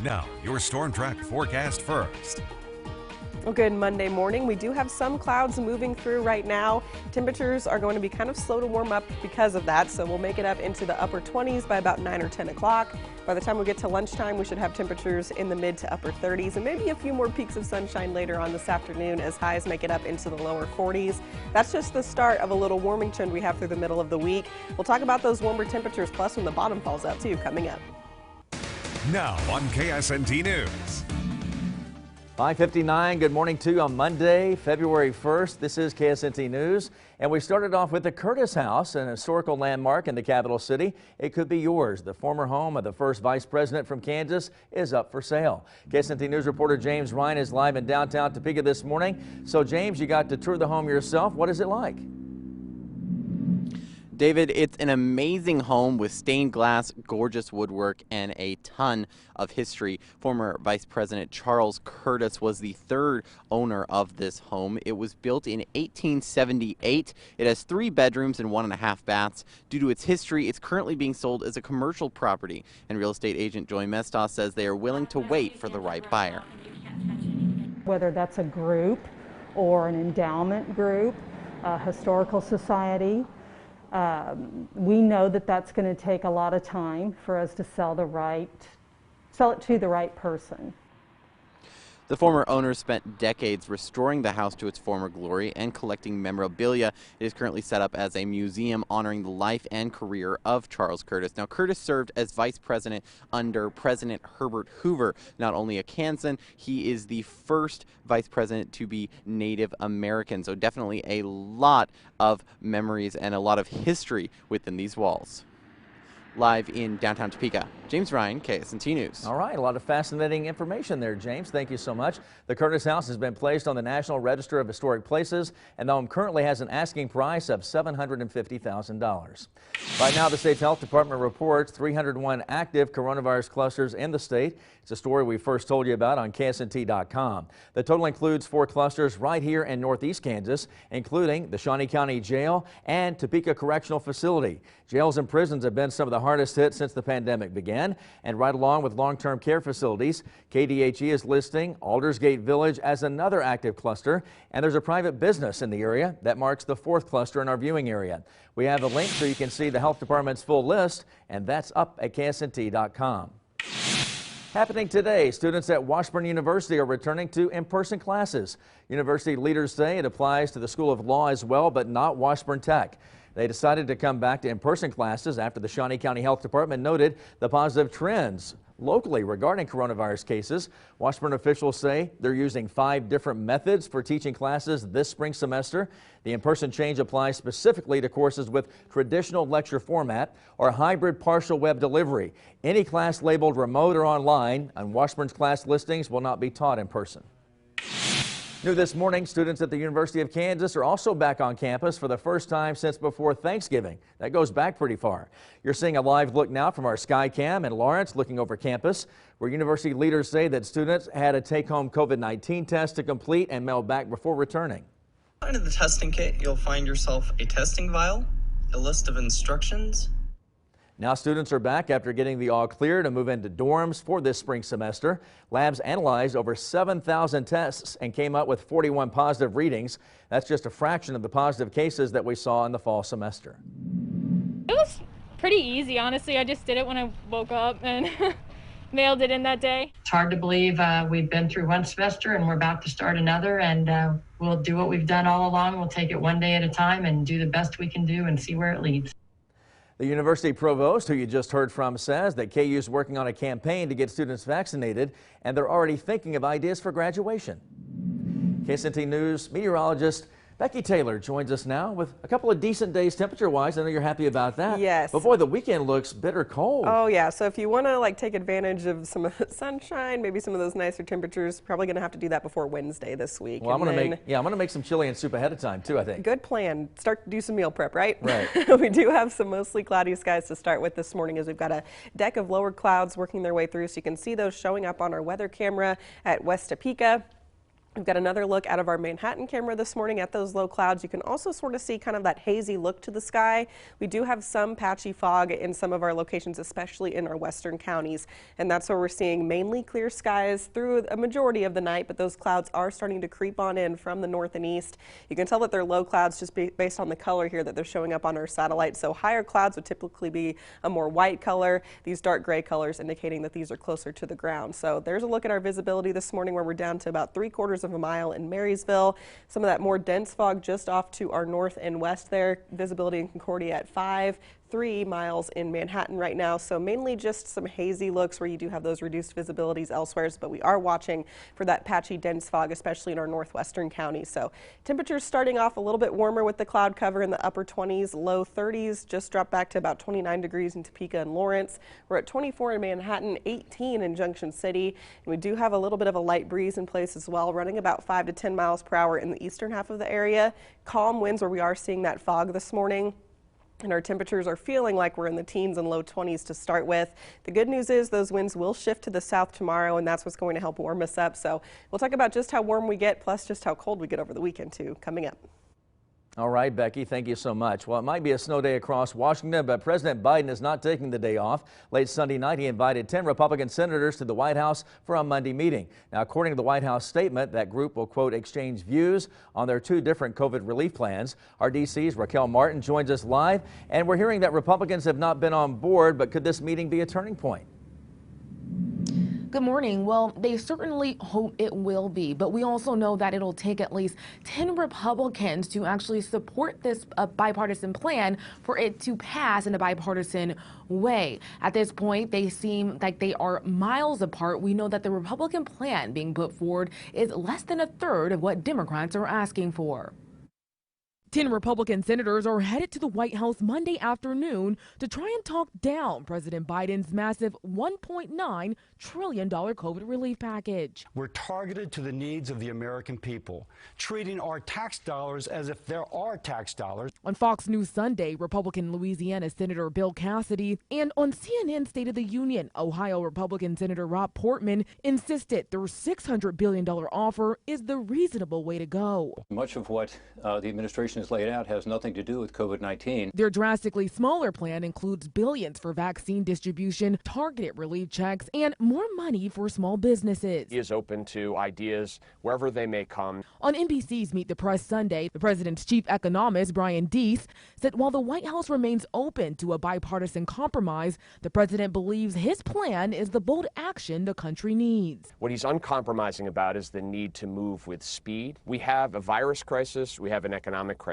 Now, your Storm Track forecast first. Well, good Monday morning. We do have some clouds moving through right now. Temperatures are going to be kind of slow to warm up because of that, so we'll make it up into the upper 20s by about 9 or 10 o'clock. By the time we get to lunchtime, we should have temperatures in the mid to upper 30s and maybe a few more peaks of sunshine later on this afternoon as highs make it up into the lower 40s. That's just the start of a little warming trend we have through the middle of the week. We'll talk about those warmer temperatures plus when the bottom falls out too coming up. Now on KSNT News. 5:59, good morning to you on Monday, February 1st. This is KSNT News, and we started off with the Curtis House, an historical landmark in the capital city. It could be yours. The former home of the first vice president from Kansas is up for sale. KSNT News reporter James Ryan is live in downtown Topeka this morning. So James, you got to tour the home yourself. What is it like? David, it's an amazing home with stained glass, gorgeous woodwork, and a ton of history. Former Vice President Charles Curtis was the third owner of this home. It was built in 1878. It has 3 bedrooms and 1.5 baths. Due to its history, it's currently being sold as a commercial property. And real estate agent Joy Mestas says they are willing to wait for the right buyer. Whether that's a group or an endowment group, a historical society, we know that that's going to take a lot of time for us to sell it to the right person. The former owner spent decades restoring the house to its former glory and collecting memorabilia. It is currently set up as a museum honoring the life and career of Charles Curtis. Now, Curtis served as vice president under President Herbert Hoover. Not only a Kansan, he is the first vice president to be Native American. So definitely a lot of memories and a lot of history within these walls. Live in downtown Topeka, James Ryan, KSNT News. All right, a lot of fascinating information there, James. Thank you so much. The Curtis House has been placed on the National Register of Historic Places, and the home currently has an asking price of $750,000. Right now, the state's health department reports 301 active coronavirus clusters in the state. It's a story we first told you about on KSNT.com. The total includes 4 clusters right here in northeast Kansas, including the Shawnee County Jail and Topeka Correctional Facility. Jails and prisons have been some of the hardest hit since the pandemic began, and right along with long-term care facilities, KDHE is listing Aldersgate Village as another active cluster, and there's a private business in the area that marks the 4th cluster in our viewing area. We have a link so you can see the health department's full list, and that's up at KSNT.com. Happening today, students at Washburn University are returning to in-person classes. University leaders say it applies to the School of Law as well, but not Washburn Tech. They decided to come back to in-person classes after the Shawnee County Health Department noted the positive trends locally regarding coronavirus cases. Washburn officials say they're using 5 different methods for teaching classes this spring semester. The in-person change applies specifically to courses with traditional lecture format or hybrid partial web delivery. Any class labeled remote or online on Washburn's class listings will not be taught in person. New this morning, students at the University of Kansas are also back on campus for the first time since before Thanksgiving. That goes back pretty far. You're seeing a live look now from our Skycam in Lawrence looking over campus, where university leaders say that students had a take-home COVID-19 test to complete and mail back before returning. Inside of the testing kit, you'll find yourself a testing vial, a list of instructions. Now students are back after getting the all clear to move into dorms for this spring semester. Labs analyzed over 7,000 tests and came up with 41 positive readings. That's just a fraction of the positive cases that we saw in the fall semester. It was pretty easy, honestly. I just did it when I woke up and mailed it in that day. It's hard to believe we've been through one semester and we're about to start another, and we'll do what we've done all along. We'll take it one day at a time and do the best we can do and see where it leads. The university provost, who you just heard from, says that KU is working on a campaign to get students vaccinated, and they're already thinking of ideas for graduation. KSNT News meteorologist Becky Taylor joins us now with a couple of decent days temperature-wise. I know you're happy about that. Yes. But boy, the weekend looks bitter cold. Oh yeah, so if you want to take advantage of some of the sunshine, maybe some of those nicer temperatures, probably going to have to do that before Wednesday this week. Well, I'm going to make some chili and soup ahead of time too, I think. Good plan. Start to do some meal prep, right? Right. We do have some mostly cloudy skies to start with this morning as we've got a deck of lower clouds working their way through, so you can see those showing up on our weather camera at West Topeka. We've got another look out of our Manhattan camera this morning at those low clouds. You can also sort of see kind of that hazy look to the sky. We do have some patchy fog in some of our locations, especially in our western counties. And that's where we're seeing mainly clear skies through a majority of the night, but those clouds are starting to creep on in from the north and east. You can tell that they're low clouds just based on the color here that they're showing up on our satellite. So higher clouds would typically be a more white color. These dark gray colors indicating that these are closer to the ground. So there's a look at our visibility this morning where we're down to about 3/4 of a mile in Marysville. Some of that more dense fog just off to our north and west there. Visibility in Concordia at 3 miles in Manhattan right now. So mainly just some hazy looks where you do have those reduced visibilities elsewhere, but we are watching for that patchy dense fog, especially in our northwestern counties. So temperatures starting off a little bit warmer with the cloud cover in the upper 20s, low 30s, just dropped back to about 29 degrees in Topeka and Lawrence. We're at 24 in Manhattan, 18 in Junction City. And we do have a little bit of a light breeze in place as well, running about 5 to 10 miles per hour in the eastern half of the area. Calm winds where we are seeing that fog this morning. And our temperatures are feeling like we're in the teens and low 20s to start with. The good news is those winds will shift to the south tomorrow, and that's what's going to help warm us up. So we'll talk about just how warm we get, plus just how cold we get over the weekend too, coming up. All right, Becky, thank you so much. Well, it might be a snow day across Washington, but President Biden is not taking the day off. Late Sunday night, he invited 10 Republican senators to the White House for a Monday meeting. Now, according to the White House statement, that group will, quote, exchange views on their 2 different COVID relief plans. Our DC's Raquel Martin joins us live, and we're hearing that Republicans have not been on board, but could this meeting be a turning point? Good morning. Well, they certainly hope it will be, but we also know that it'll take at least 10 Republicans to actually support this bipartisan plan for it to pass in a bipartisan way. At this point, they seem like they are miles apart. We know that the Republican plan being put forward is less than a third of what Democrats are asking for. 10 Republican senators are headed to the White House Monday afternoon to try and talk down President Biden's massive $1.9 trillion COVID relief package. We're targeted to the needs of the American people, treating our tax dollars as if there are tax dollars. On Fox News Sunday, Republican Louisiana Senator Bill Cassidy and on CNN State of the Union, Ohio Republican Senator Rob Portman insisted their $600 billion offer is the reasonable way to go. Much of what the administration has laid out has nothing to do with COVID-19. Their drastically smaller plan includes billions for vaccine distribution, targeted relief checks, and more money for small businesses. He is open to ideas wherever they may come. On NBC's Meet the Press Sunday, the president's chief economist, Brian Deese, said while the White House remains open to a bipartisan compromise, the president believes his plan is the bold action the country needs. What he's uncompromising about is the need to move with speed. We have a virus crisis, we have an economic crisis.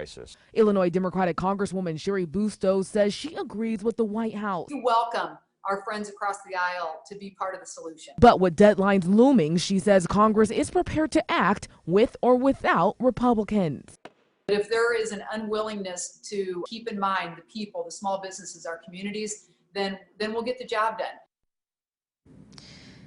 Illinois Democratic Congresswoman Sherry Bustos says she agrees with the White House. We welcome our friends across the aisle to be part of the solution. But with deadlines looming, she says Congress is prepared to act with or without Republicans. If there is an unwillingness to keep in mind the people, the small businesses, our communities, then we'll get the job done.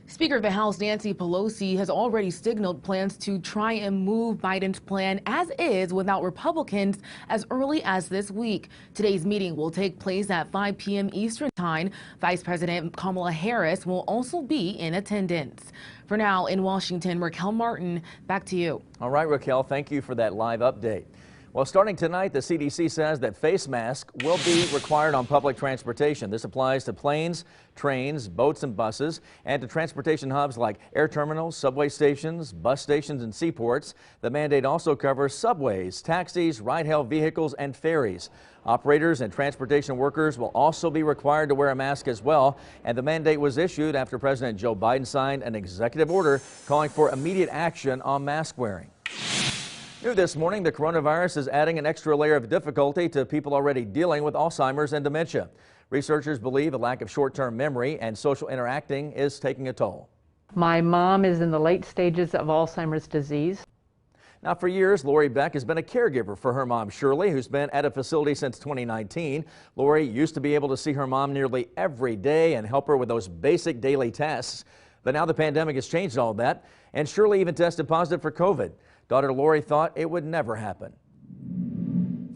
Speaker of the House Nancy Pelosi has already signaled plans to try and move Biden's plan as is without Republicans as early as this week. Today's meeting will take place at 5 p.m. Eastern Time. Vice President Kamala Harris will also be in attendance. For now, in Washington, Raquel Martin, back to you. All right, Raquel, thank you for that live update. Well, starting tonight, the CDC says that face masks will be required on public transportation. This applies to planes, trains, boats, and buses, and to transportation hubs like air terminals, subway stations, bus stations, and seaports. The mandate also covers subways, taxis, ride-hail vehicles, and ferries. Operators and transportation workers will also be required to wear a mask as well, and the mandate was issued after President Joe Biden signed an executive order calling for immediate action on mask wearing. New this morning, the coronavirus is adding an extra layer of difficulty to people already dealing with Alzheimer's and dementia. Researchers believe a lack of short-term memory and social interacting is taking a toll. My mom is in the late stages of Alzheimer's disease. Now, for years, Lori Beck has been a caregiver for her mom, Shirley, who's been at a facility since 2019. Lori used to be able to see her mom nearly every day and help her with those basic daily tasks. But now the pandemic has changed all that, and Shirley even tested positive for COVID. Daughter Lori thought it would never happen.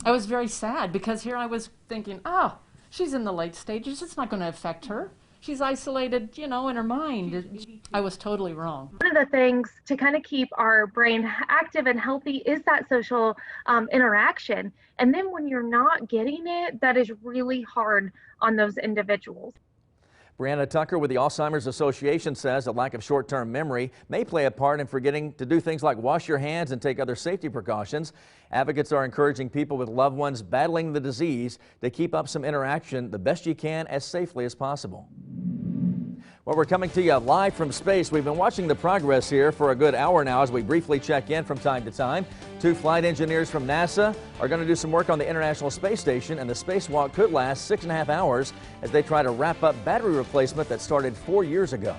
I was very sad because here I was thinking, oh, she's in the late stages. It's not going to affect her. she's isolated, you know, in her mind. I was totally wrong. One of the things to kind of keep our brain active and healthy is that social interaction. And then when you're not getting it, that is really hard on those individuals. Brianna Tucker with the Alzheimer's Association says a lack of short-term memory may play a part in forgetting to do things like wash your hands and take other safety precautions. Advocates are encouraging people with loved ones battling the disease to keep up some interaction the best you can as safely as possible. Well, we're coming to you live from space. We've been watching the progress here for a good hour now as we briefly check in from time to time. 2 flight engineers from NASA are going to do some work on the International Space Station, and the spacewalk could last 6.5 hours as they try to wrap up battery replacement that started 4 years ago.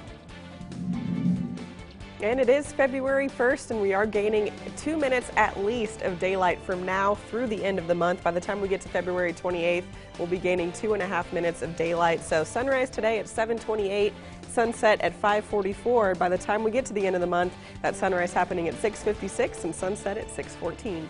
And it is February 1st, and we are gaining 2 minutes at least of daylight from now through the end of the month. By the time we get to February 28th, we'll be gaining 2.5 minutes of daylight. So sunrise today at 7:28, sunset at 5:44. By the time we get to the end of the month, that sunrise happening at 6:56 and sunset at 6:14.